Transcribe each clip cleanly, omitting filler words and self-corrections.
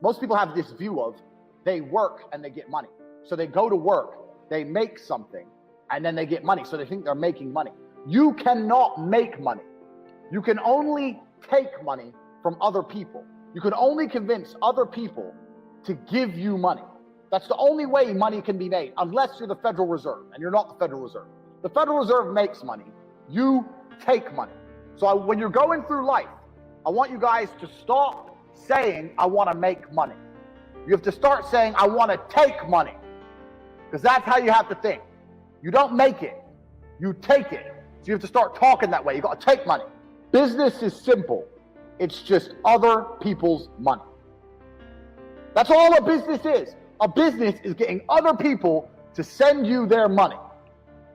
Most people have this view of they work and they get money. So they go to work, they make something, and then they get money. So they think they're making money. You cannot make money. You can only take money from other people. You can only convince other people to give you money. That's the only way money can be made, unless you're the Federal Reserve, and you're not the Federal Reserve. The Federal Reserve makes money. You take money. So when you're going through life, I want you guys to stop saying, I want to make money. You have to start saying, I want to take money. Because that's how you have to think. You don't make it, you take it. So you have to start talking that way. You got to take money. Business is simple. It's just other people's money. That's all a business is. A business is getting other people to send you their money.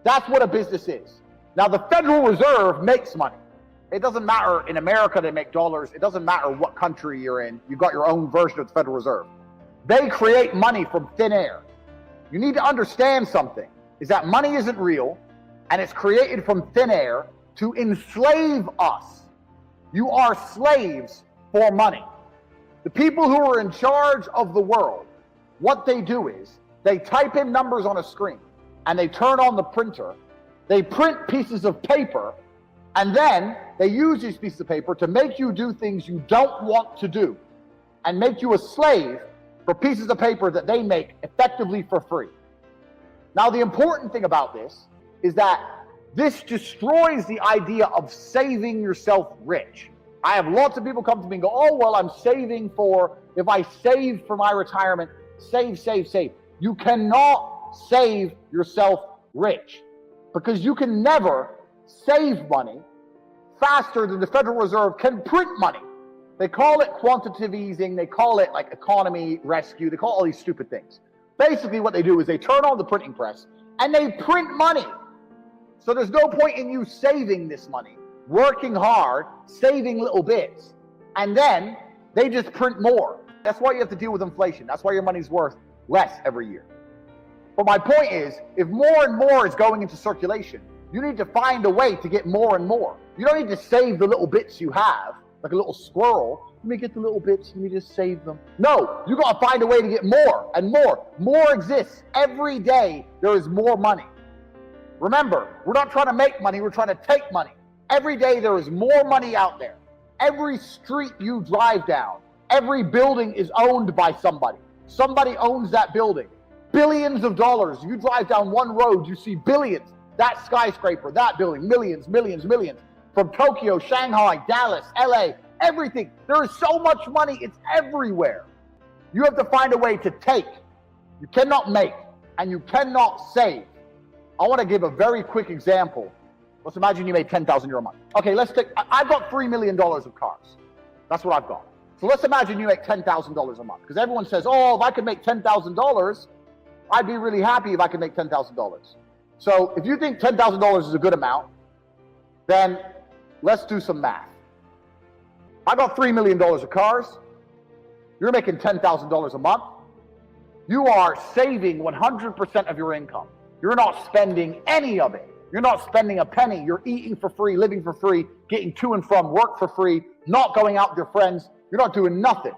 That's what a business is. Now, the Federal Reserve makes money. It doesn't matter. In America, they make dollars. It doesn't matter what country you're in. You've got your own version of the Federal Reserve. They create money from thin air. You need to understand something, is that money isn't real, and it's created from thin air to enslave us. You are slaves for money. The people who are in charge of the world, what they do is they type in numbers on a screen and they turn on the printer. They print pieces of paper, and then they use these pieces of paper to make you do things you don't want to do and make you a slave for pieces of paper that they make effectively for free. Now, the important thing about this is that this destroys the idea of saving yourself rich. I have lots of people come to me and go, oh, well, I'm saving for, if I save for my retirement, save. You cannot save yourself rich, because you can never save money faster than the Federal Reserve can print money. They call it quantitative easing. They call it like economy rescue. They call all these stupid things. Basically what they do is they turn on the printing press and they print money. So there's no point in you saving this money, working hard, saving little bits, and then they just print more. That's why you have to deal with inflation. That's why your money's worth less every year. But my point is, if more and more is going into circulation, you need to find a way to get more and more. You don't need to save the little bits you have, like a little squirrel. Let me get the little bits, let me just save them. No, you got to find a way to get more and more. More exists. Every day there is more money. Remember, we're not trying to make money, we're trying to take money. Every day there is more money out there. Every street you drive down, every building is owned by somebody. Somebody owns that building. Billions of dollars. You drive down one road, you see billions. That skyscraper, that building, millions. From Tokyo, Shanghai, Dallas, LA, everything. There is so much money, it's everywhere. You have to find a way to take. You cannot make, and you cannot save. I want to give a very quick example. Let's imagine you made €10,000 a month. Okay, I've got $3 million of cars. That's what I've got. So let's imagine you make $10,000 a month. Because everyone says, oh, if I could make $10,000, I'd be really happy if I could make $10,000. So if you think $10,000 is a good amount, then let's do some math. I got $3 million of cars. You're making $10,000 a month. You are saving 100% of your income. You're not spending any of it. You're not spending a penny. You're eating for free, living for free, getting to and from work for free, not going out with your friends. You're not doing nothing.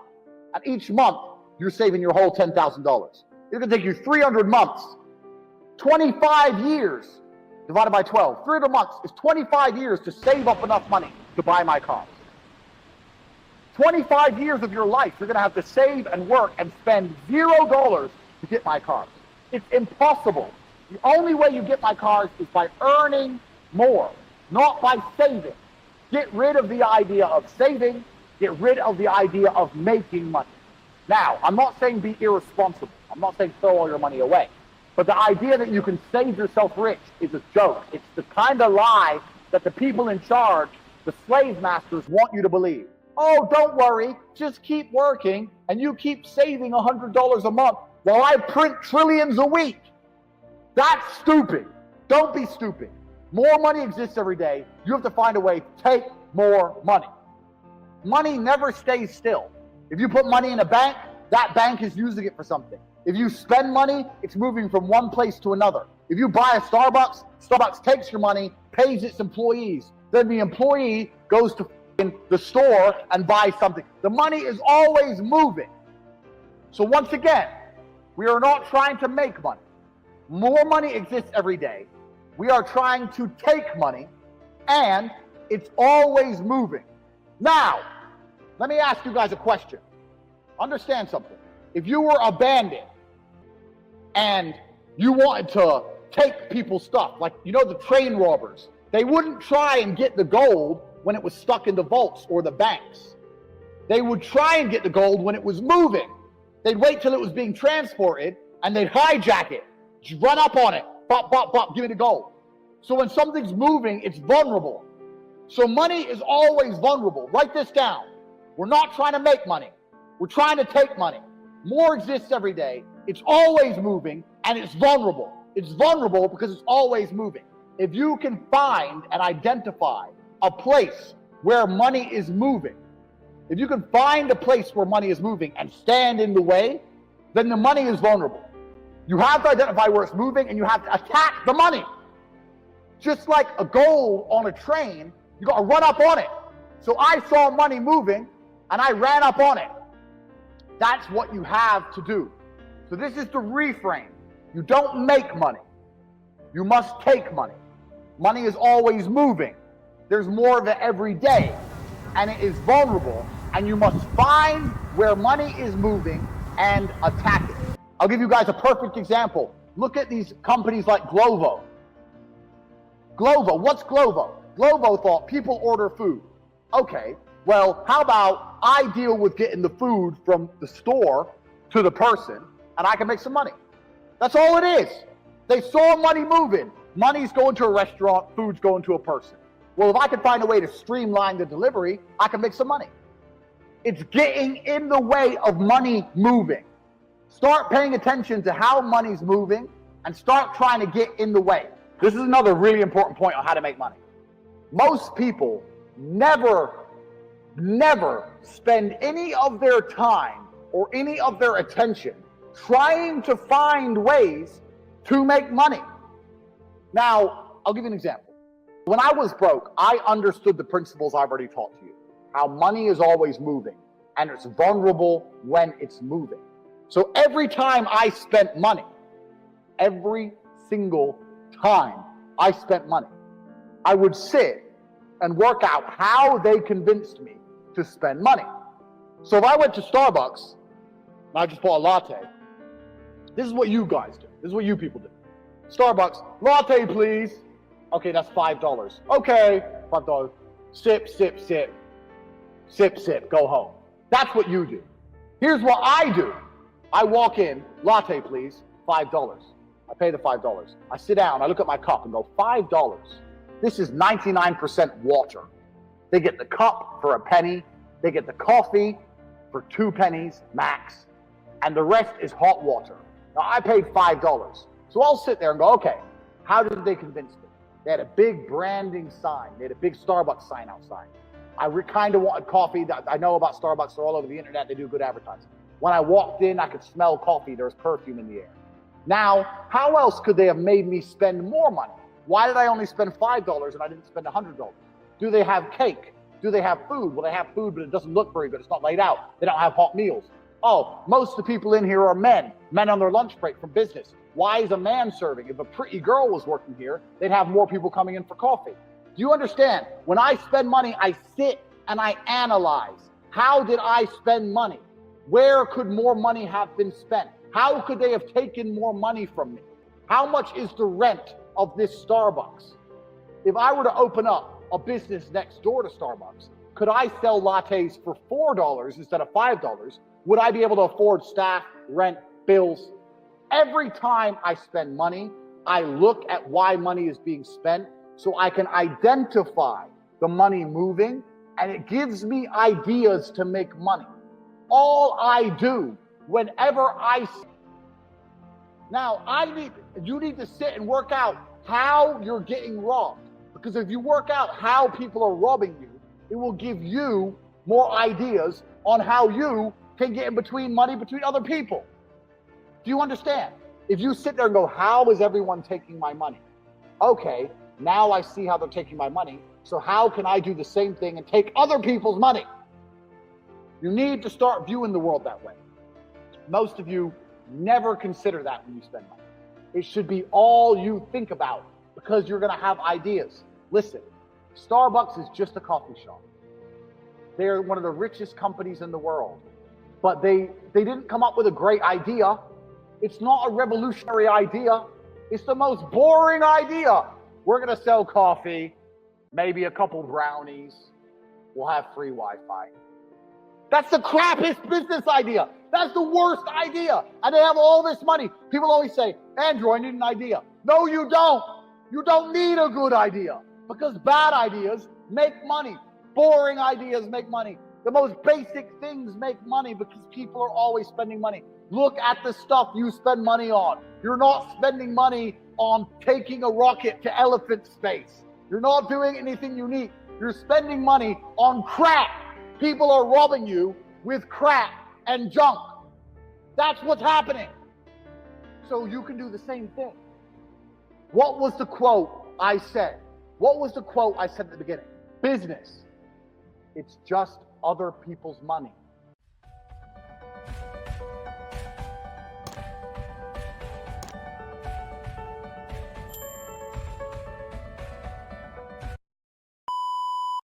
And each month, you're saving your whole $10,000. It's going to take you 300 months, 25 years, divided by 12. 300 months is 25 years to save up enough money to buy my car. 25 years of your life, you're going to have to save and work and spend $0 to get my cars. It's impossible. The only way you get my cars is by earning more, not by saving. Get rid of the idea of saving. Get rid of the idea of making money. Now, I'm not saying be irresponsible. I'm not saying throw all your money away. But the idea that you can save yourself rich is a joke. It's the kind of lie that the people in charge, the slave masters, want you to believe. Oh, don't worry, just keep working and you keep saving $100 a month while I print trillions a week. That's stupid. Don't be stupid. More money exists every day. You have to find a way to take more money. Money never stays still. If you put money in a bank, that bank is using it for something. If you spend money, it's moving from one place to another. If you buy a Starbucks, Starbucks takes your money, pays its employees. Then the employee goes to the store and buys something. The money is always moving. So once again, we are not trying to make money. More money exists every day. We are trying to take money, and it's always moving. Now, let me ask you guys a question. Understand something. If you were a bandit and you wanted to take people's stuff, like, you know, the train robbers, they wouldn't try and get the gold when it was stuck in the vaults or the banks. They would try and get the gold when it was moving. They'd wait till it was being transported and they'd hijack it, just run up on it, bop, bop, bop, give me the gold. So when something's moving, it's vulnerable. So money is always vulnerable. Write this down. We're not trying to make money. We're trying to take money. More exists every day. It's always moving, and it's vulnerable. It's vulnerable because it's always moving. If you can find and identify a place where money is moving, if you can find a place where money is moving and stand in the way, then the money is vulnerable. You have to identify where it's moving, and you have to attack the money. Just like a gold on a train, you got to run up on it. So I saw money moving, and I ran up on it. That's what you have to do. So this is the reframe. You don't make money. You must take money. Money is always moving. There's more of it every day, and it is vulnerable, and you must find where money is moving and attack it. I'll give you guys a perfect example. Look at these companies like Glovo. Glovo, what's Glovo? Glovo thought people order food. Okay, well, how about I deal with getting the food from the store to the person, and I can make some money. That's all it is. They saw money moving. Money's going to a restaurant, food's going to a person. Well, if I can find a way to streamline the delivery, I can make some money. It's getting in the way of money moving. Start paying attention to how money's moving and start trying to get in the way. This is another really important point on how to make money. Most people never spend any of their time or any of their attention trying to find ways to make money. Now, I'll give you an example. When I was broke, I understood the principles I've already taught to you. How money is always moving, and it's vulnerable when it's moving. So every time I spent money, every single time I spent money, I would sit and work out how they convinced me to spend money. So if I went to Starbucks and I just bought a latte, this is what you guys do. This is what you people do. Starbucks, latte please. Okay, that's $5. Okay, $5. Sip, sip, sip. Sip, sip, go home. That's what you do. Here's what I do. I walk in, latte please, $5. I pay the $5. I sit down, I look at my cup and go, $5. This is 99% water. They get the cup for a penny. They get the coffee for 2 pennies max. And the rest is hot water. Now, I paid $5. So I'll sit there and go, okay, how did they convince me? They had a big branding sign. They had a big Starbucks sign outside. I kind of wanted coffee. I know about Starbucks. They're all over the internet. They do good advertising. When I walked in, I could smell coffee. There was perfume in the air. Now, how else could they have made me spend more money? Why did I only spend $5 and I didn't spend $100? Do they have cake? Do they have food? Well, they have food, but it doesn't look very good. It's not laid out. They don't have hot meals. Oh, most of the people in here are men on their lunch break from business. Why is a man serving? If a pretty girl was working here, they'd have more people coming in for coffee. Do you understand? When I spend money, I sit and I analyze. How did I spend money? Where could more money have been spent? How could they have taken more money from me? How much is the rent of this Starbucks? If I were to open up a business next door to Starbucks, could I sell lattes for $4 instead of $5? Would I be able to afford staff, rent, bills? Every time I spend money, I look at why money is being spent so I can identify the money moving, and it gives me ideas to make money. All I do whenever now you need to sit and work out how you're getting robbed. Because if you work out how people are robbing you, it will give you more ideas on how you can get in between money between other people. Do you understand? If you sit there and go, how is everyone taking my money? Okay, now I see how they're taking my money. So how can I do the same thing and take other people's money? You need to start viewing the world that way. most of you never consider that when you spend money. It should be all you think about because you're going to have ideas. Listen, Starbucks is just a coffee shop. They're one of the richest companies in the world. But they didn't come up with a great idea. It's not a revolutionary idea. It's the most boring idea. We're going to sell coffee, maybe a couple brownies. We'll have free Wi-Fi. That's the crappiest business idea. That's the worst idea. And they have all this money. People always say, Andrew, I need an idea. No, you don't. You don't need a good idea because bad ideas make money. Boring ideas make money. The most basic things make money because people are always spending money. Look at the stuff you spend money on. You're not spending money on taking a rocket to elephant space. You're not doing anything unique. You're spending money on crap. People are robbing you with crap and junk. That's what's happening. So you can do the same thing. What was the quote I said? What was the quote I said at the beginning? Business. It's just other people's money.